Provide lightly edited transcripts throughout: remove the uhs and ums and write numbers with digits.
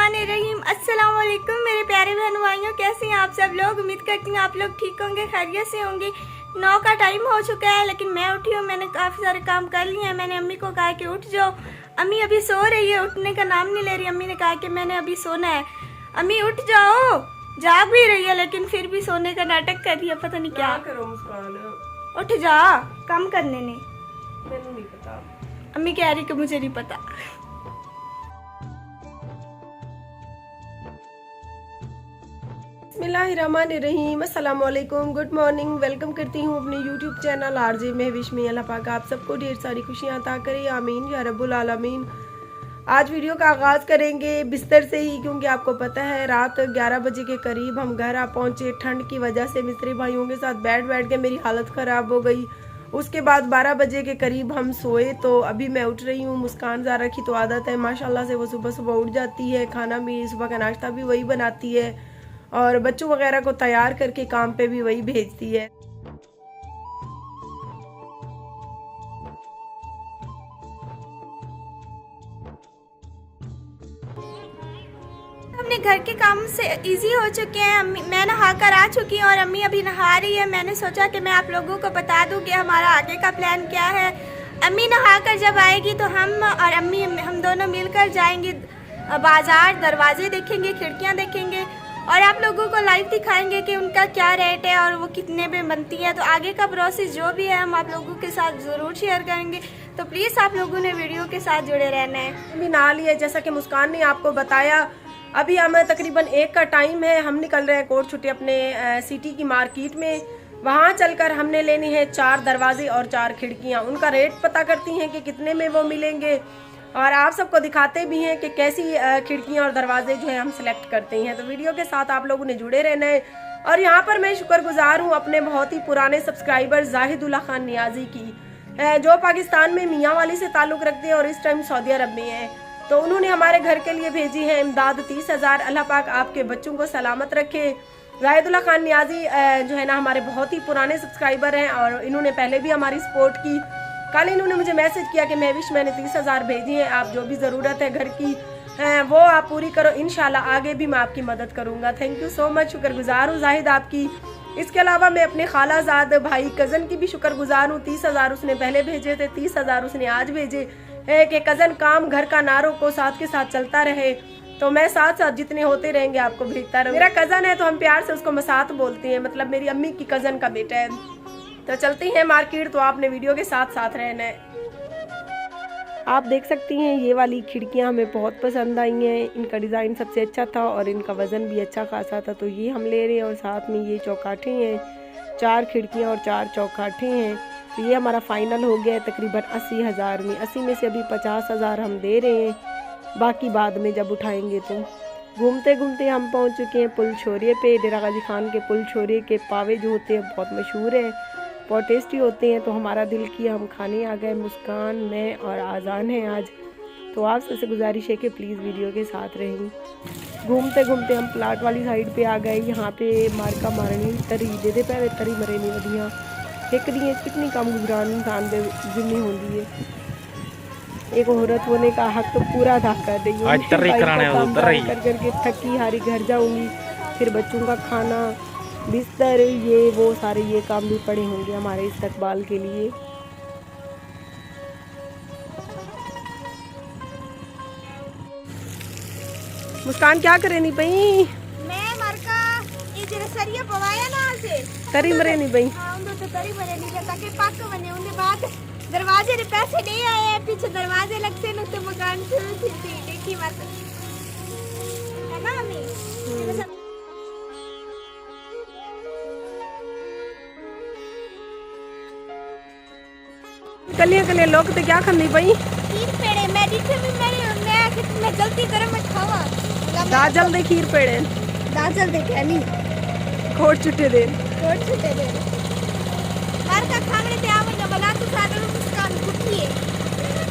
बिस्मिल्लाहिर्रहमानिर्रहीम। अस्सलाम वालेकुम मेरे प्यारे बहन भाइयों, कैसे हैं आप सब लोग। उम्मीद करती हूँ आप लोग ठीक होंगे, खैरियत से होंगे। 9 का टाइम हो चुका है लेकिन मैं उठी हूँ, मैंने काफ़ी सारे काम कर लिए हैं। मैंने अम्मी को कहा कि उठ जाओ, अम्मी अभी सो रही है, उठने का नाम नहीं ले रही। अम्मी ने कहा कि मैंने अभी सोना है, अम्मी उठ जाओ। जाग भी रही है लेकिन फिर भी सोने का नाटक कर रही है, पता नहीं क्या करो मुस्कान। उठ जा, काम करने ने। मैंने नहीं पता, अम्मी कह रही कि मुझे नहीं पता। बिस्मिल्लाहिर्रहमानिर्रहीम। अस्सलाम वालेकुम, गुड मॉर्निंग। वेलकम करती हूँ अपने यूट्यूब चैनल आरजे महविश में। अल्लाह पाक आप सबको ढेर सारी खुशियाँ अता करे, आमीन या रब्बुल आलमीन। आज वीडियो का आगाज़ करेंगे बिस्तर से ही, क्योंकि आपको पता है रात 11 बजे के करीब हम घर आ पहुँचे। ठंड की वजह से मिस्त्री भाइयों के साथ बैठ के मेरी हालत ख़राब हो गई। उसके बाद 12 बजे के करीब हम सोए, तो अभी मैं उठ रही हूँ। मुस्कान ज़ारा की तो आदत है माशाल्लाह से, वो सुबह सुबह उठ जाती है, खाना भी सुबह का नाश्ता भी वही बनाती है और बच्चों वगैरह को तैयार करके काम पे भी वही भेजती है। अपने घर के काम से इजी हो चुके हैं। मैं नहा कर आ चुकी हूँ और अम्मी अभी नहा रही है। मैंने सोचा कि मैं आप लोगों को बता दूं कि हमारा आगे का प्लान क्या है। अम्मी नहा कर जब आएगी तो हम और अम्मी हम दोनों मिलकर जाएंगे बाजार, दरवाजे देखेंगे, खिड़कियाँ देखेंगे और आप लोगों को लाइव दिखाएंगे कि उनका क्या रेट है और वो कितने में बनती है। तो आगे का प्रोसेस जो भी है हम आप लोगों के साथ ज़रूर शेयर करेंगे, तो प्लीज़ आप लोगों ने वीडियो के साथ जुड़े रहना है। अभी नहा लिया, जैसा कि मुस्कान ने आपको बताया। अभी हमें तकरीबन 1 का टाइम है, हम निकल रहे हैं कोट छुट्टी अपने सिटी की मार्केट में। वहाँ चलकर हमने लेनी है 4 दरवाजे और 4 खिड़कियाँ। उनका रेट पता करती हैं कि कितने में वो मिलेंगे और आप सबको दिखाते भी हैं कि कैसी खिड़कियाँ और दरवाजे जो है हम सिलेक्ट करते हैं। तो वीडियो के साथ आप लोगों ने जुड़े रहना है। और यहाँ पर मैं शुक्रगुजार हूँ अपने बहुत ही पुराने सब्सक्राइबर जाहिदुल्ला खान नियाजी की, जो पाकिस्तान में मियाँ वाली से ताल्लुक़ रखते हैं और इस टाइम सऊदी अरब में हैं। तो उन्होंने हमारे घर के लिए भेजी है इमदाद 30,000। अल्लाह पाक आपके बच्चों को सलामत रखे। जाहिदुल्ला खान नियाजी जो है ना हमारे बहुत ही पुराने सब्सक्राइबर हैं और इन्होंने पहले भी हमारी सपोर्ट की। कल इन्होंने मुझे मैसेज किया कि महविश मैंने 30,000 भेजी हैं, आप जो भी ज़रूरत है घर की वो आप पूरी करो, इंशाल्लाह आगे भी मैं आपकी मदद करूँगा। थैंक यू सो मच, शुक्रगुजार हूँ जाहिद आपकी। इसके अलावा मैं अपने खालाजाद भाई कज़न की भी शुक्रगुजार हूँ। 30,000 उसने पहले भेजे थे, 30,000 उसने आज भेजे है कि कज़न काम घर का नारों को साथ के साथ चलता रहे। तो मैं साथ साथ जितने होते रहेंगे आपको भेजता रहूँ। मेरा कज़न है तो हम प्यार से उसको मसात बोलते हैं, मतलब मेरी अम्मी की कज़न का बेटा है। तो चलते हैं मार्केट, तो आपने वीडियो के साथ साथ रहना है। आप देख सकती हैं ये वाली खिड़कियां हमें बहुत पसंद आई हैं। इनका डिज़ाइन सबसे अच्छा था और इनका वज़न भी अच्छा खासा था, तो ये हम ले रहे हैं। और साथ में ये चौकाठे हैं, 4 खिड़कियां और 4 चौकाठे हैं। तो ये हमारा फ़ाइनल हो गया है तकरीबन 80,000 में। 80 में से अभी 50,000 हम दे रहे हैं, बाकी बाद में जब उठाएँगे। तो घूमते घूमते हम पहुँच चुके हैं पुल छोरिए पे। डेरा गाजी खान के पुल छोरिए के पावे जो होते हैं बहुत मशहूर है, बहुत टेस्टी होते हैं। तो हमारा दिल किया हम खाने आ गए, मुस्कान, मैं और आज़ान है आज। तो आप सबसे गुजारिश है कि प्लीज़ वीडियो के साथ रहें। घूमते घूमते हम प्लाट वाली साइड पे आ गए। यहाँ पे मारका मारनी तरी दे दे पे तरी मरे नहीं वधियाँ एक दी कितनी कम गुजरान इंसान दे जिम्नी होती है। एक औरत होने का हक तो पूरा अदा कर रही हूँ। कर करके थकी हारी घर जाऊँगी, फिर बच्चों का खाना, बिस्तर, ये वो सारे ये काम भी पड़े होंगे हमारे इस्तकबाल के लिए। मुस्कान क्या करे नहीं पई? मैं मरका ये जरा सरिया पवाया ना से तरी मरे नहीं पई। हां उन तो तरी मरे नहीं ताकि पक बने। उनके बाद दरवाजे रे पैसे नहीं आए, पीछे दरवाजे लगते न तो मकान शुरू थी देखी मत है ना अम्मी। कलिया कलिया लोग तो क्या खानी पई? खीर पेड़े मैं दिखे भी मैं जल्दी गरम मत खावा। दाजल दे खीर पेड़े, दाजल दे क्या नहीं खोट छुट्टे दे, खोट छुट्टे दे मार का खाने ते आवे ना बना तो साडू मुस्कान कुठी है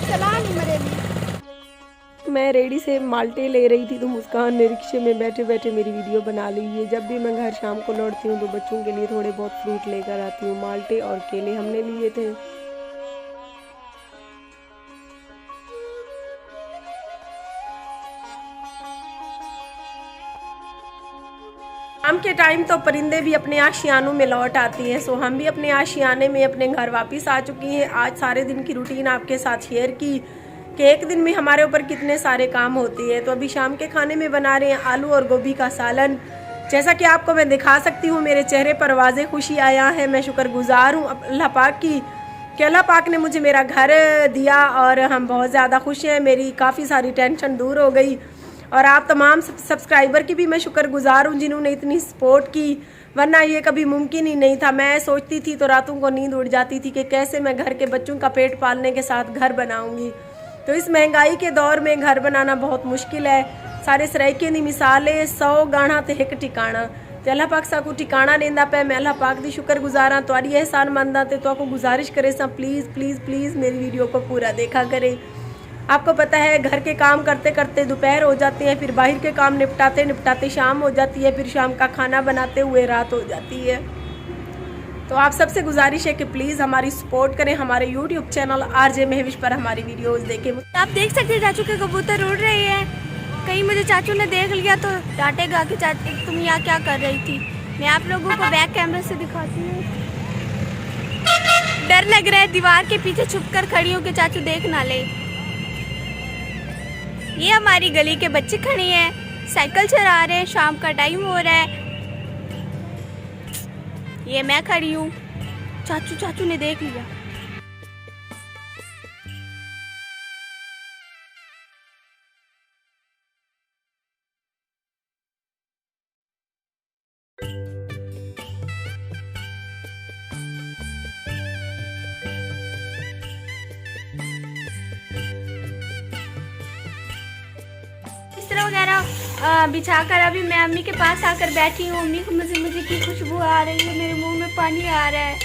चला नहीं मरे नहीं। मैं रेडी से माल्टे ले रही थी तो मुस्कान ने रिक्शे में बैठे बैठे मेरी वीडियो बना ली है। जब भी मैं घर शाम को लौटती हूँ तो बच्चों के लिए थोड़े बहुत फ्रूट लेकर आती हूँ। माल्टे और केले हमने लिए थे। शाम के टाइम तो परिंदे भी अपने आशियानों में लौट आती हैं। सो हम भी अपने आशियाने में अपने घर वापस आ चुकी हैं। आज सारे दिन की रूटीन आपके साथ शेयर की कि एक दिन में हमारे ऊपर कितने सारे काम होते हैं। तो अभी शाम के खाने में बना रहे हैं आलू और गोभी का सालन। जैसा कि आपको मैं दिखा सकती हूँ, मेरे चेहरे पर वाज़े खुशी आया है। मैं शुक्रगुजार हूँ अल्लाह पाक की कि अल्लाह पाक ने मुझे मेरा घर दिया और हम बहुत ज़्यादा खुश हैं। मेरी काफ़ी सारी टेंशन दूर हो गई और आप तमाम सब्सक्राइबर की भी मैं शुक्रगुजार हूँ जिन्होंने इतनी सपोर्ट की, वरना ये कभी मुमकिन ही नहीं था। मैं सोचती थी तो रातों को नींद उड़ जाती थी कि कैसे मैं घर के बच्चों का पेट पालने के साथ घर बनाऊंगी। तो इस महंगाई के दौर में घर बनाना बहुत मुश्किल है। सारे सराइके दी मिसाल है 100 गाणा ते एक ठिकाना। तो अल्लाह पाक साकू ठिकाना देंदा पे। मैं अल्लाह पाक दी शुक्रगुजार हाँ, तुहाडी एहसान मंदा ते तो गुजारिश करे सा प्लीज़ प्लीज़ प्लीज़ मेरी वीडियो को पूरा देखा करें। आपको पता है घर के काम करते करते दोपहर हो जाते हैं, फिर बाहर के काम निपटाते निपटाते शाम हो जाती है, फिर शाम का खाना बनाते हुए रात हो जाती है। तो आप सबसे गुजारिश है कि प्लीज़ हमारी सपोर्ट करें। हमारे यूट्यूब चैनल आरजे महविश पर हमारी वीडियोस देखें। आप देख सकते हैं चाचू के कबूतर उड़ रहे हैं। कहीं मुझे चाचू ने देख लिया तो डांटेगा कि चाचू तुम यहाँ क्या कर रही थी। मैं आप लोगों को बैक कैमरे से दिखाती हूँ। डर लग रहा है दीवार के पीछे छुप कर खड़ी हूँ कि चाचू देख ना ले। ये हमारी गली के बच्चे खड़े हैं, साइकिल चला रहे हैं, शाम का टाइम हो रहा है। ये मैं खड़ी हूँ, चाचू ने देख लिया। वगैरह बिछाकर अभी मैं अम्मी के पास आकर बैठी हूँ। अम्मी को मजे की खुशबू आ रही है, मेरे मुंह में पानी आ रहा है।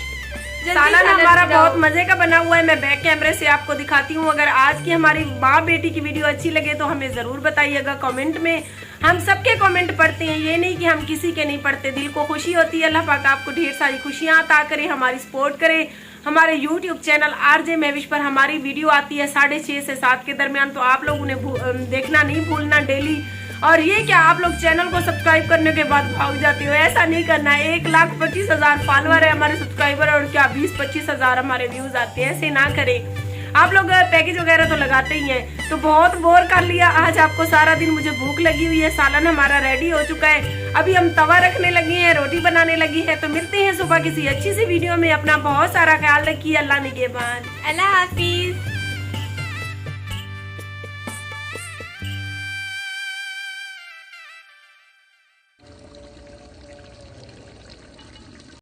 सालन हमारा बहुत मजे का बना हुआ है। मैं बैक कैमरे से आपको दिखाती हूँ। अगर आज की हमारी माँ बेटी की वीडियो अच्छी लगे तो हमें जरूर बताइएगा कमेंट में। हम सबके कमेंट पढ़ते हैं, ये नहीं कि हम किसी के नहीं पढ़ते। दिल को खुशी होती है। अल्लाह पाक आपको ढेर सारी खुशियाँ अता करे, हमारी सपोर्ट करे। हमारे यूट्यूब चैनल आरजे महविश पर हमारी वीडियो आती है 6:30 से 7 के दरमियान, तो आप लोगों ने देखना नहीं भूलना डेली। और ये क्या आप लोग चैनल को सब्सक्राइब करने के बाद भाग जाते हो, ऐसा नहीं करना है। 1,25,000 फॉलोअर है हमारे सब्सक्राइबर और क्या 20-25 हज़ार हमारे व्यूज आते हैं, ऐसे ना करें। आप लोग पैकेज वगैरह तो लगाते ही हैं। तो बहुत बोर कर लिया आज आपको, सारा दिन मुझे भूख लगी हुई है। सालन हमारा रेडी हो चुका है, अभी हम तवा रखने लगे हैं, रोटी बनाने लगी है। तो मिलते हैं सुबह किसी अच्छी सी वीडियो में। अपना बहुत सारा ख्याल रखिए। अल्लाह निगहबान। अल्लाह हाफिज।